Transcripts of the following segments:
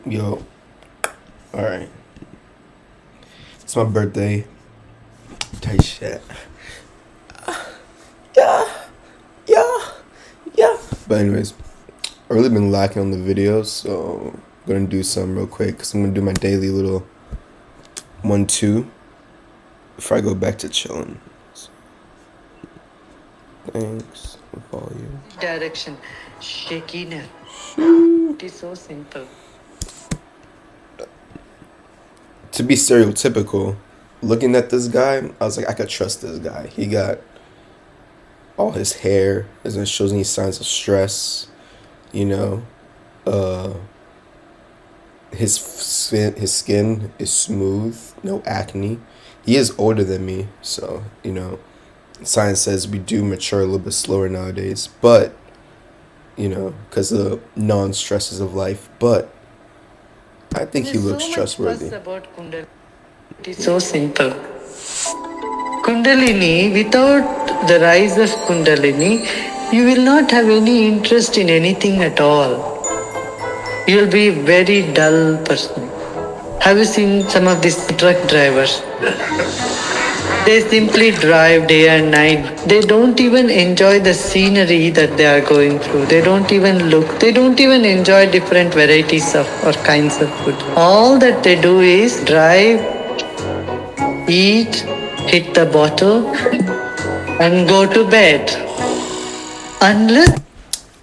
Yo, alright. It's my birthday. Tight shit. Yeah. But anyways, I've really been lacking on the videos, so I'm gonna do some real quick because I'm gonna do my daily little 1-2 before I go back to chilling. So, thanks. I'll follow you. Direction. Shakiness. It is so simple. To be stereotypical, looking at this guy, I was like, I could trust this guy. He got all his hair, doesn't show any signs of stress, you know. His skin is smooth, no acne. He is older than me, so science says we do mature a little bit slower nowadays, but because of the non-stresses of life. But I think he looks so trustworthy. Much fuss about Kundalini. It is so simple. Kundalini, without the rise of Kundalini, you will not have any interest in anything at all. You will be a very dull person. Have you seen some of these truck drivers? They simply drive day and night. They don't even enjoy the scenery that they are going through. They don't even look. They don't even enjoy different varieties of or kinds of food. All that they do is drive, eat, hit the bottle, and go to bed. Unless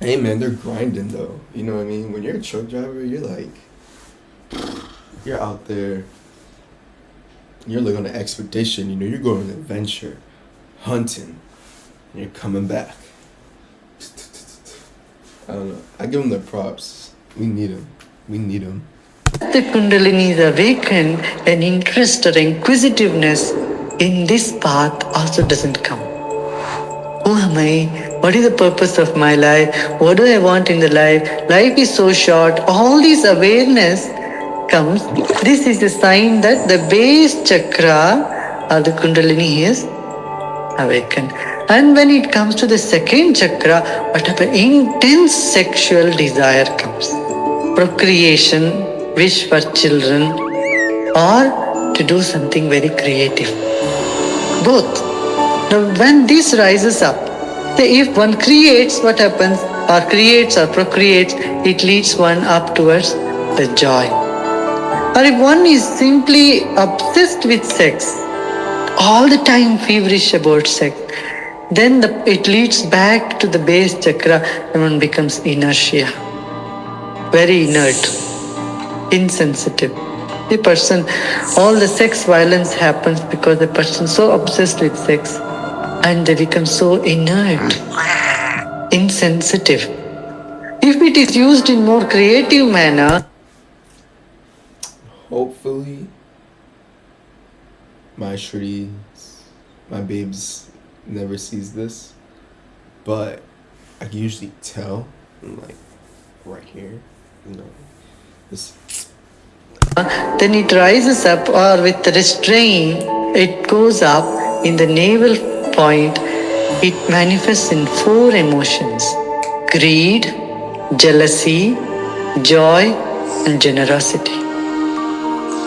Hey man, they're grinding though. You know what I mean? When you're a truck driver, you're out there. You're like on an expedition. You're going on an adventure, hunting, and you're coming back. I don't know. I give them the props. We need them. the Kundalini is awakened, an interest or inquisitiveness in this path also doesn't come. Who am I? What is the purpose of my life? What do I want in the life? Life is so short. All this awareness comes. This is a sign that the base chakra or the Kundalini is awakened. And when it comes to the second chakra, whatever intense sexual desire comes. Procreation, wish for children, or to do something very creative. Both. Now, when this rises up, if one creates, what happens? Or creates or procreates, it leads one up towards the joy. Or if one is simply obsessed with sex, all the time feverish about sex, then it leads back to the base chakra and one becomes inertia. Very inert, insensitive. The person, all the sex violence happens because the person is so obsessed with sex and they become so inert, insensitive. If it is used in more creative manner, hopefully my shorties, my babes never sees this, but I can usually tell, like right here, this. Then it rises up, or with restraint, it goes up in the navel point. It manifests in 4 emotions: greed, jealousy, joy, and generosity.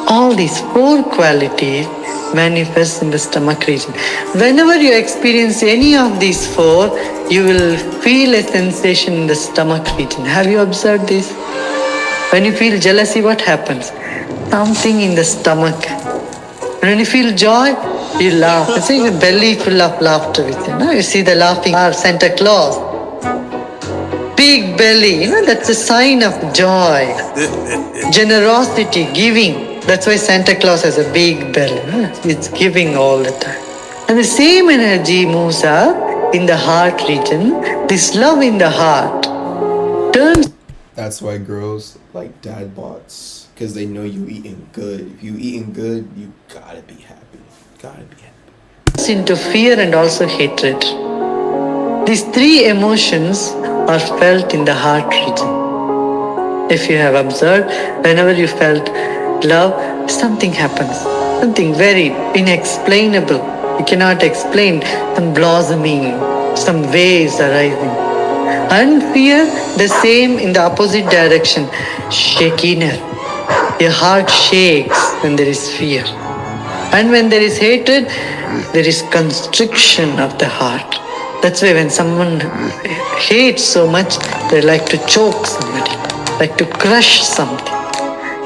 All these 4 qualities manifest in the stomach region. Whenever you experience any of these 4, you will feel a sensation in the stomach region. Have you observed this? When you feel jealousy, what happens? Something in the stomach. When you feel joy, you laugh. You see the belly full of laughter with you. You see the laughing Santa Claus. Big belly, that's a sign of joy. Generosity, giving. That's why Santa Claus has a big belly. It's giving all the time. And the same energy moves up in the heart region. This love in the heart turns. That's why girls like dad bods, because they know you eating good. If you eating good, you gotta be happy. Into fear and also hatred. These 3 emotions are felt in the heart region. If you have observed, whenever you felt love, something happens. Something very inexplainable. You cannot explain. Some blossoming, some waves arising. And fear, the same in the opposite direction. Shakiness. Your heart shakes when there is fear. And when there is hatred, there is constriction of the heart. That's why when someone hates so much, they like to choke somebody, like to crush something.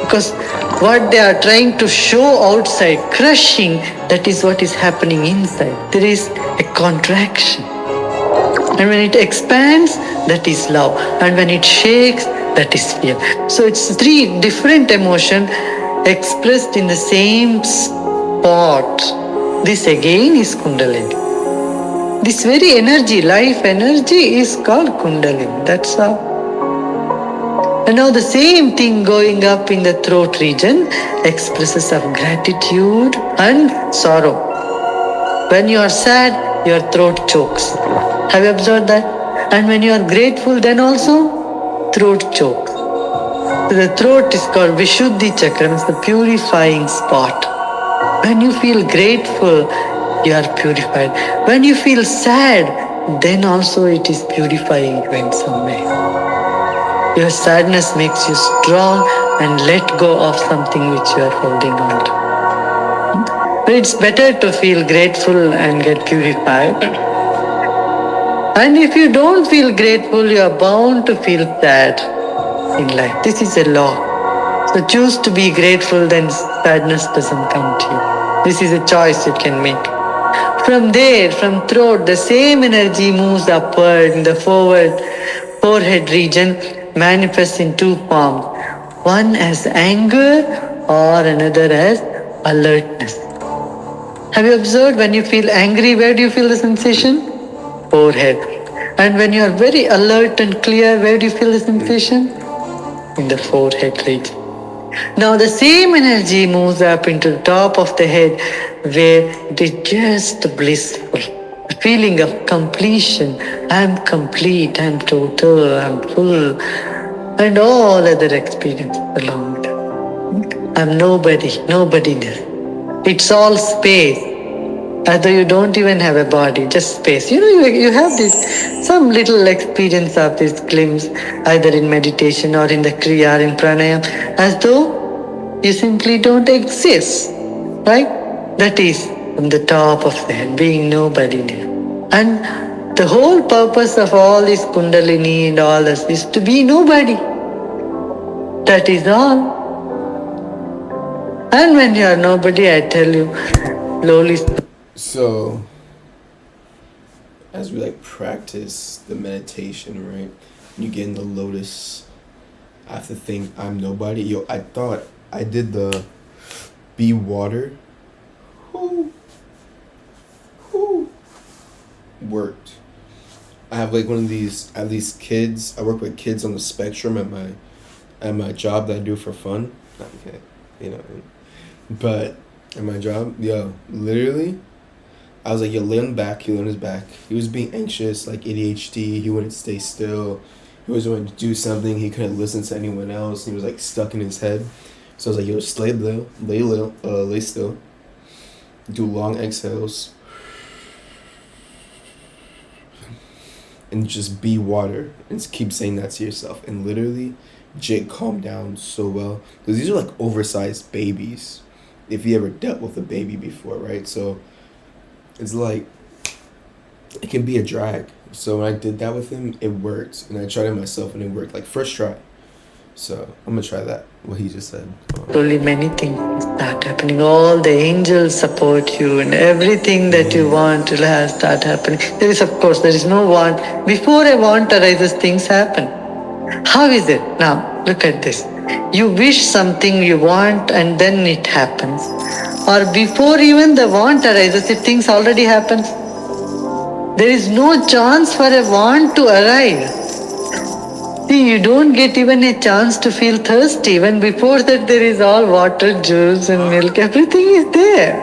Because what they are trying to show outside, crushing, that is what is happening inside. There is a contraction. And when it expands, that is love. And when it shakes, that is fear. So it's three different emotions expressed in the same spot. This again is Kundalini. This very energy, life energy, is called Kundalini. That's how. And now the same thing going up in the throat region expresses of gratitude and sorrow. When you are sad, your throat chokes. Have you observed that? And when you are grateful, then also throat chokes. So the throat is called Vishuddhi Chakram, it's the purifying spot. When you feel grateful, you are purified. When you feel sad, then also it is purifying you in some way. Your sadness makes you strong and let go of something which you are holding on to. But it's better to feel grateful and get purified. And if you don't feel grateful, you are bound to feel sad in life. This is a law. So choose to be grateful, then sadness doesn't come to you. This is a choice you can make. From there, from throat, the same energy moves upward in the forehead region, manifests in two forms. One as anger or another as alertness. Have you observed when you feel angry, where do you feel the sensation? Forehead. And when you are very alert and clear, where do you feel the sensation? In the forehead region. Now the same energy moves up into the top of the head, where it is just blissful. A feeling of completion. I am complete, I am total, I am full, and all other experiences along with that. I am nobodyness. It's all space. Although you don't even have a body, just space. You have this, some little experience of this glimpse, either in meditation or in the Kriya or in Pranayam, as though you simply don't exist, right? That is from the top of the head, being nobody there. And the whole purpose of all this Kundalini and all this is to be nobody. That is all. And when you are nobody, I tell you, slowly. So, as we practice the meditation, right? You get in the lotus. I have to think I'm nobody. I thought I did the be water. Who worked? I have one of these. At least kids. I work with kids on the spectrum at my job that I do for fun. Okay, but at my job, literally. I was like, lay on back. He lay on his back. He was being anxious, like ADHD. He wouldn't stay still. He always wanted to do something. He couldn't listen to anyone else. He was stuck in his head. So I was like, just lay still. Do long exhales. And just be water. And keep saying that to yourself. And literally, Jake calmed down so well. Because these are oversized babies. If you ever dealt with a baby before, right? So it's it can be a drag. So when I did that with him, it worked. And I tried it myself and it worked. First try. So I'm going to try that, what he just said. Slowly many things start happening. All the angels support you and everything that you want will start happening. There is no want. Before a want arises, things happen. How is it? Now, look at this. You wish something you want and then it happens. Or before even the want arises, if things already happen. There is no chance for a want to arise. See, you don't get even a chance to feel thirsty. Even before that, there is all water, juice and milk. Everything is there.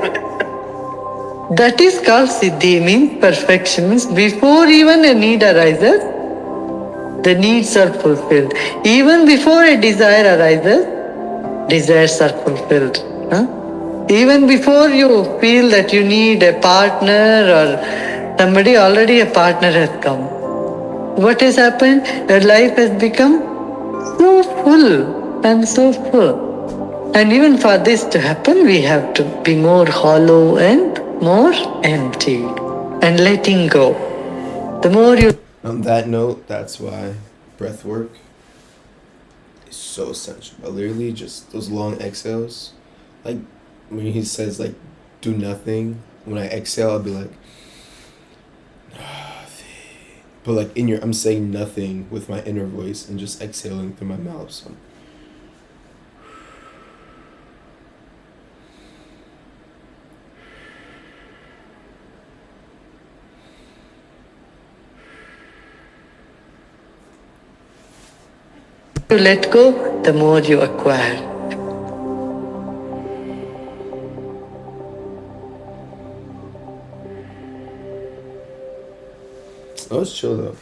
That is called Siddhi, means perfection. Means before even a need arises, the needs are fulfilled. Even before a desire arises, desires are fulfilled. Even before you feel that you need a partner or somebody, already a partner has come. What has happened? Your life has become so full and so full. And even for this to happen, we have to be more hollow and more empty and letting go. The more you On that note, that's why breath work is so essential. But literally, just those long exhales, like when he says like, do nothing. When I exhale, I'll be like, nothing. But like I'm saying nothing with my inner voice and just exhaling through my mouth. So let go, the more you acquire. that was chill though.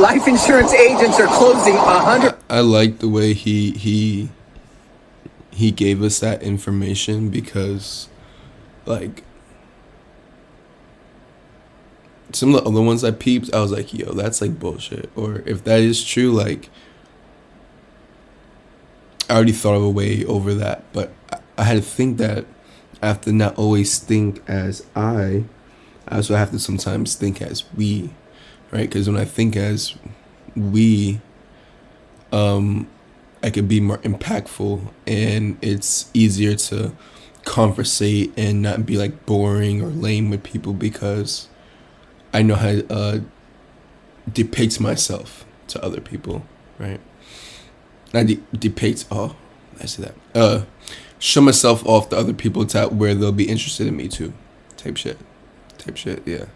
Life insurance agents are closing 100. I like the way he gave us that information because, like, some of the other ones I peeped, I was like, yo, that's like bullshit. Or if that is true, like, I already thought of a way over that. But I had to think that I have to not always think as I also have to sometimes think as we, right? Because when I think as we, I could be more impactful and it's easier to conversate and not be like boring or lame with people because I know how to depict myself to other people, right? Not depict, oh, I say that. Show myself off to other people to where they'll be interested in me too. Type shit, yeah.